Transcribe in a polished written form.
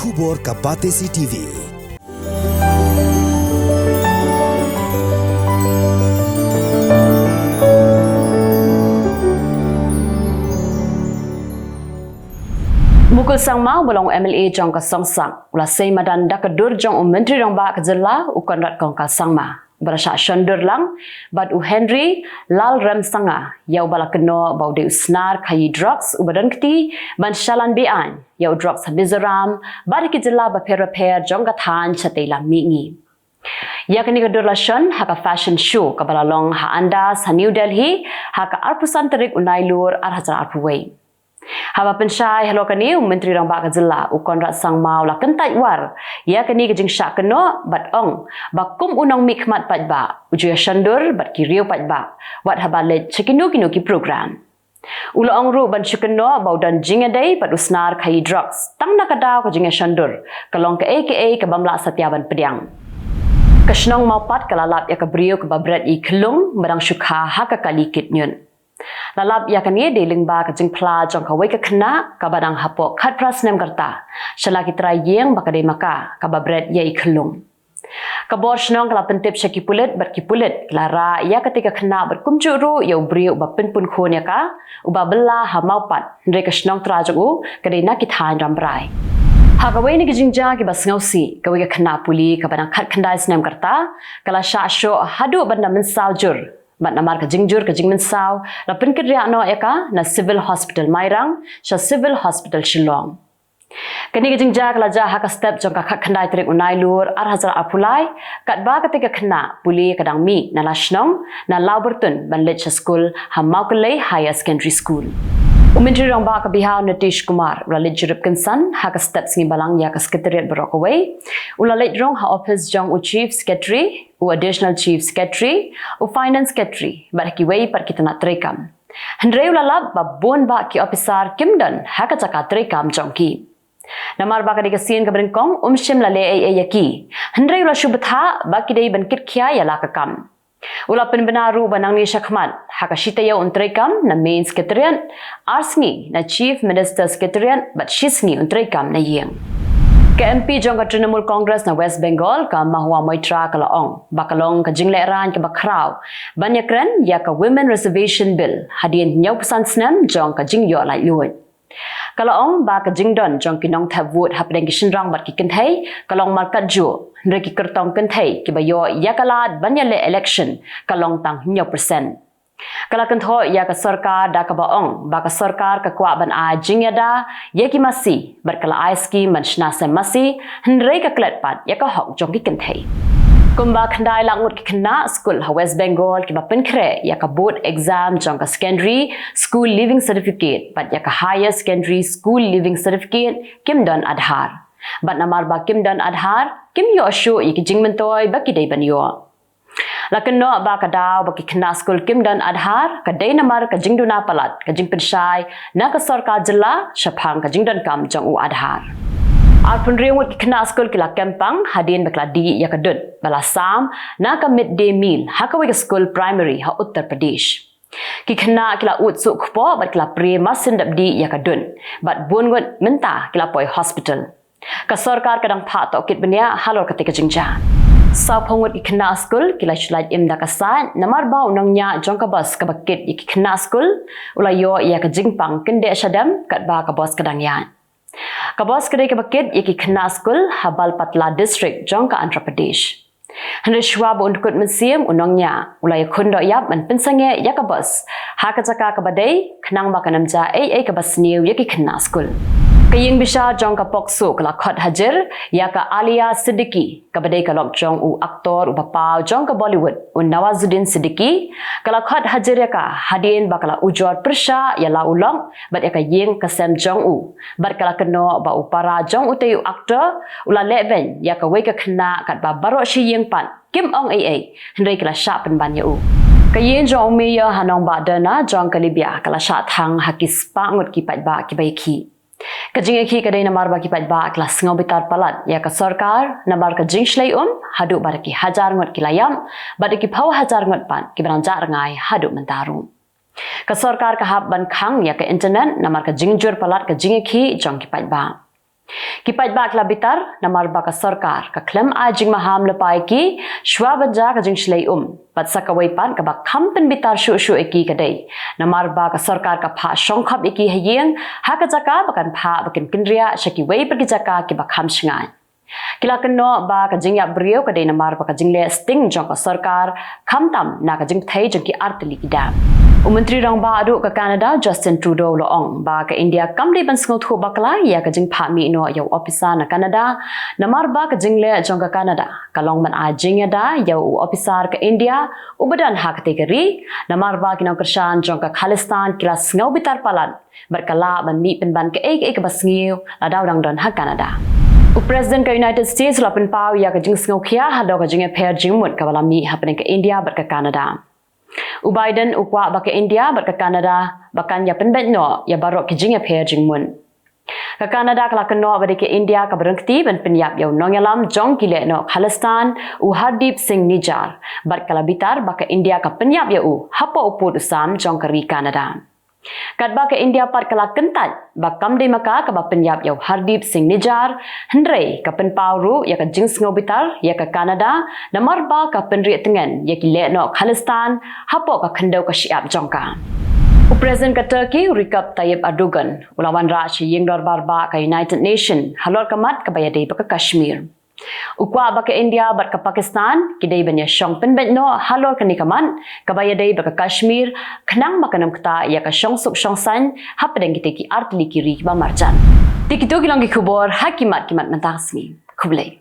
Khubor ka Pyrthei TV. Mukul sang mau belong MLA jong ka song sang ula sei madan da kedur jong menteri rong ba ka Jylla ukon rat kong ka sang ma berasa shondur lang bad u Henry lal rem sanga yau bala keno bau de usnar khai drugs u badan kti ban shalan bian yau drugs habizaram bad ki Jylla ba per jong ka than chate la mi ngi ya kini kedur la shon ha ka fashion show ka bala long ha anda sa New Delhi ha ka arpusan terik u Nailur ar hajar arpuwei Haba pensyai hello kani menteri rang ba ka Jylla ukon rat sang mau la kentai war ya kani ke jing syak keno bat ong bakum unong mikmat pat ba ujuya shandur bat kiriu pat ba wat haba le chekinu kinu ki program ulo ong ru ban chukeno bau dan jing adai pat usnar khai drugs tang na kadaw ka jing shandur kalong ke aka ke bamla satyaban pediang kasnong mau pat kalalap ya ka brio ke babret I Kylleng barang syukha ha ka kalikit nyun Lalap ya kani de lingba ka jingpla jong ka wei ka khna ka badang hapo khat pras nem karta shala ki trai yeng ba ka de maka ka babret ye Kylleng ka bor shnong kala pentip shaki pulet bar ki pulet lara ya ketika khna bar kumchu ru yo brio ba pinpun khon ya ka uba bella ha mau pat re ka shnong tra jogu ka de na ki than ram brai ha ka wei ni ki jingja ki bas ngausi ka wei ka khna puli ka badang khat khandai snem karta kala sha sho hadu banda min saljur Bat namar ka jingjur ka jingmin saw la pinkit ria no eka na civil hospital Mairang sha civil hospital Shillong. Kani ka jingja kala ja ha ka step jong ka khandai trik Nailur ar hajar apulai kat ba ketika khna puli kadang mi na lashnong na Lauberton ban lech school ha Maukalei higher secondary school. Menteri rong ba ka bihau Nitish Kumar ula lech jurup kensan ha ka step singi balang ya ka sekretariat Barokaway ula lech rong ha office jong u chief secretary u additional chief secretary u finance secretary baraki wei par kita nak terekam hendrei ula lab ba bon ba ki officer kimdan ha ka caka terekam jong ki namar ba ka de sin ka bringkong shim la le ai yaki hendrei ula shubtha ba ki dei ban kit khya ya la ka kam ula penbenaru banang ni shakmat ha ka shitaya untrekam na main secretariat arsngi na chief minister secretariat but shisngi untrekam na yeng Ke MP jong ka Trinamool Congress na West Bengal ka Mahua Moitra kalaong bakalong ka jingle ran ka bakraw banyakren ya ka Women Reservation Bill hadien nyau pesan snem jong ka jingyo lai luot kalaong ba ka jingdon jong kinong thabut hapdeng ki shinrang bat ki kenthai kalong markat ju ndre ki kertong kenthai ki bayo ya kalat banyale election kalong tang nyau persen Kala kentho ya ka sarkar da ka baong ba ka sarkar ka kwa ban a jingyada ye ki masi berkala aiski manshna se masi hendrei ka kletpat ya ka hok jong ki kenthai kumba khandai langut ki khna school ha West Bengal ki ba penkre ya ka board exam jong ka secondary school living certificate but ya ka higher secondary school living certificate kim don adhar bat namar ba kim don adhar kim yo sho ki jingmentoy ba ki dei ban yo Lakin no ba ka daw ba ki khna school kim dan adhar ka dei namar ka jingduna palat ka jing pensyai na ka sarkar Jylla shaphang ka jingdan kam jong u adhar Arpun riwut ki khna school kila kempang hadin bakla di ya ka dut bala sam na ka midday meal ha ka wi school primary ha Uttar Pradesh ki khna kila ut su khpo bat kila pre masin dap di ya ka dun bat bungut menta kila poi hospital ka sarkar kadang pha to kit benya halor ka te ka jingja Sa phongot ki khna school kila shlaj im da kasat namar ba unang nya jong ka bus ka bakit ki khna school ula yo ya ka jingpang kende shadam kat ba ka bus kadang yan ka bus kade ka bakit ki khna school habal patla district jong ka Andhra Pradesh Hande shwa bo unkut mensiam unang nya ula ya khondo yap man pensange ya ka bus ha ka chaka ka badai khnang ba ka namja ai ka bus new ya ki khna school Kaying bisa jong ka pokso kala khot hajar ya ka Alia Siddiqui ka badai ka lok jong u aktor u bapa jong ka Bollywood u Nawazuddin Siddiqui kala khot hajar ya ka hadin bakala ujor persha ya la ulong bat ya ka yeng ka Sam jong u bat kala keno ba upara jong u tayu aktor ula leven ya ka wei ka khna kat ba baro shi yeng pan kim ong ai hendai kala sha pen ban ya u Kayen jong me ya hanong ba dana jong ka Libya kala sha thang hakis pa ngut ki pat ba ki bai ki Kajing ki kadai namar ba ki pat ba kelas ngau bitar palat ya ka sarkar namar ka jing shlai hadu bar ki hajar ngot ki layam bad ki phau hajar ngot pan ki barang jar ngai hadu mentaru ka sarkar ka hab ban khang ya ka internet namar ka jingjur palat ka jing ki jong ki pat ba Kipat ba klabitar namar ba ka sarkar ka klem ajing maham lepai ki shwa banja ka jing shlei pat sakawai pan ka ba kampen bitar shu eki kadai namar ba ka sarkar ka pha shongkhap eki hayeng ha ka jaka bakan pha bakin kinria shaki wei pergi jaka ki ba kham shngai Kila keno ba ka jing ya brio kadai namar ba ka jing le sting jong ka sarkar khamtam na ka jing thai jong ki artli ki dam Menteri rang ba adu ka Canada Justin Trudeau lo ong ba ka India kamli ban sngot khu bakla ya ka jing pha mi no yo officer na Canada namar ba ka jing le jong ka Canada kalong man a jing ya da yo officer ka India ubadan ha kategori namar ba ki nang kershan jong ka Khalistan kila sngaw bitar palan berkala ban mi pen ban ka ek basngiu adaw dang don ha Canada President ka United States lapin pau ya ka jing sngaw khia ha do ka jing pher jing mut ka wala mi happening ka India ber ka Canada Biden ukwa baka India bat ka Canada bakan ya penbet no ya barok ki jing pher jing mun ka Canada kala keno bade ke India ka berengti ban penyap yo nongalam jong kile no Khalistan u Hardip Singh Nijar bat kala bitar baka India ka penyap ya u hapo uput usam jong kari Canada Kat ba ka India pat kala kentat ba kam de maka ka ba penyap yo Hardip Singh Nijar hendrei ka pen pauru ya ka jing sngo bitar ya ka Canada namar ba ka pen ri tengen ya ki le no Khalistan hapo ka khandau ka siap jongka President ka Turkey Recep Tayyip Erdogan ulawan raj yeng darbar ba ka United Nation halor kamat ka bayade ba ka Kashmir Ukwa ba ka India bat ka Pakistan kidai banya shong penbet no halor ka nikaman kabayadai ba ka Kashmir khnang makanam kta ya ka shong sup shong san hapdeng kite ki artli ki ri ba marjan tikito kilang ki khubor hakimat kimat mantasmi khublai